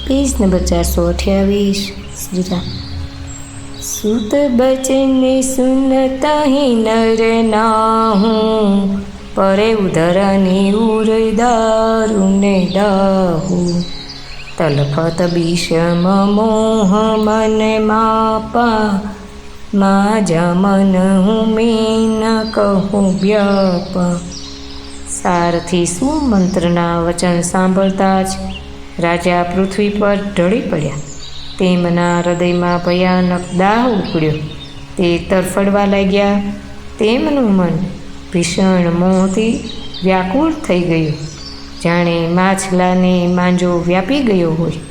Page number 428। Shri Ram. सुत बचन सुनता ही नर नाहूँ, परे उधरनी उर दारुण दाहू। तलफत विषम मोह मन मापा, माजा मन हूँ मैं न कहूँ व्यापा। सारथी सुमंत्रना वचन सांभळता ज राजा पृथ्वी पर ढળી પડ્યા। તેમના હૃદયમાં ભયાનક દાહ ઉપડ્યો। તે તરફડવા લાગ્યા। તેમનું મન ભીષણ મોહથી વ્યાકુળ થઈ ગયું, જાણે માછલાને માંજો વ્યાપી ગયો હોય।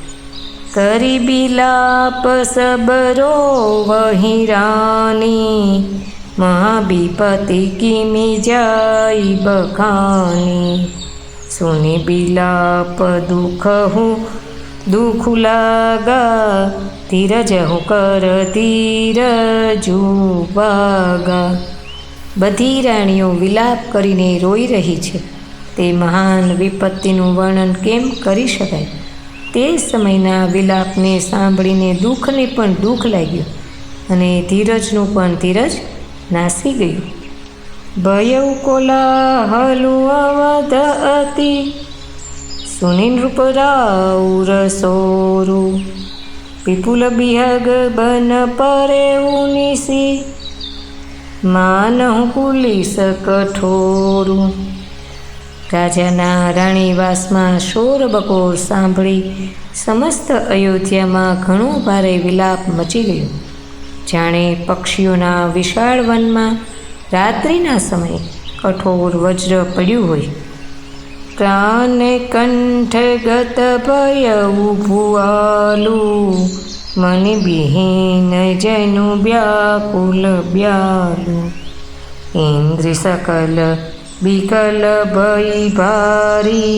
કરી બિલાપ સબરો વહી રાની, મહાબીપતિ કિમી જાય બખાની। सुनि बिलाप दुख हूँ दुख लागा, धीरज हूँ कर धीरजू बागा। बधी राणीओ विलाप करीने रोई रही छे। ते महान विपत्तिनुं वर्णन केम करी शकाय। ते समयना विलापने सांभळीने दुःखने पण दुःख लाग्युं अने धीरजनुं पण धीरज नासी गयुं। भयउ कोलाहलु अवध अति, सुनि नृपराउर सोरु। विपुल बिहग बन परे उनिसी, मानहु पुलिस कठोरु। राजाना राणीवासमां शोर बकोर सांभળી समस्त अयोध्यामां घणो भारे विलाप मची गयो, जाणे पक्षीओना विशाळ वનમાં रात्रिना समय कठोर वज्र पड्યું હોય। प्राण कंठगत भयउ भुआलु, मनि विहीन जनु व्याकुल ब्यालु। इंद्र सकल विकल भई भारी,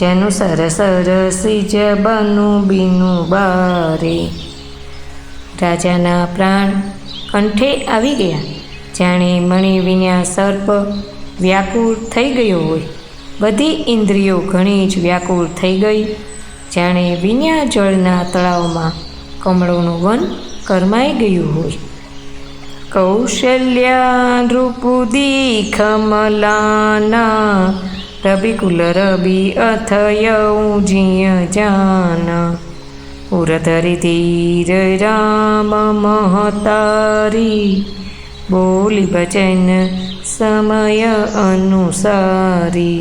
जनु सरसर सिज बनु बिनु बारे। राजाना प्राण कंठे આવી ગયા, जाणे मणि विन्या सर्प व्याकुल थई गयो होय। बधी इंद्रियो घणी ज व्याकुल थई गई, जाणे विन्या जळना तळावमां कमळोनुं वन करमाई गयुं होय। कौशल्या नृपुदी खमलाना, रविकुल रवि अथयऊ जिय जाना। उरधरि धीर राम महतारी, बोली बचन समय अनुसारी।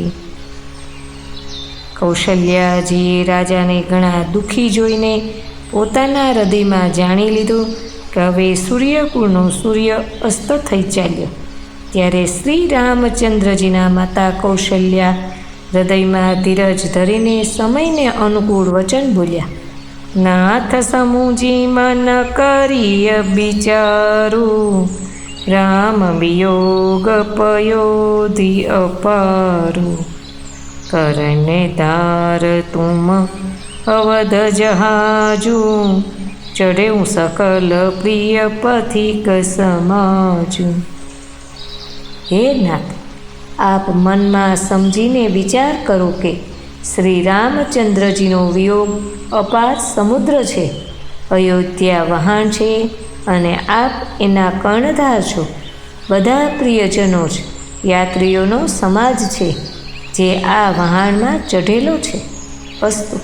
कौशल्याजीए राजाने घणा दुखी जोईने पोताना हृदयमां जाणी लीधुं के हवे सूर्यकुळनो सूर्य अस्त थई चाल्यो। त्यारे श्री रामचंद्रजीना माता कौशल्या हृदयमां धीरज धरीने समयने अनुकूल वचन बोल्या। नाथ समूजी मन करिय विचारू, राम वियोग पयोधि अपारू। करने धार तुम अवध जहाजू, चढ़ेऊ सकल प्रिय पथिक समाजू। हे नाथ, आप मन में समझीने विचार करो कि श्री रामचंद्रजीनो वियोग अपार समुद्र छे, अयोध्या वहाण छे अने आप एना कर्णधार छो। बधा प्रियजनो ज यात्रीओनो समाज छे जे आ वहाणमां चढ़ेलो छे। अस्तु।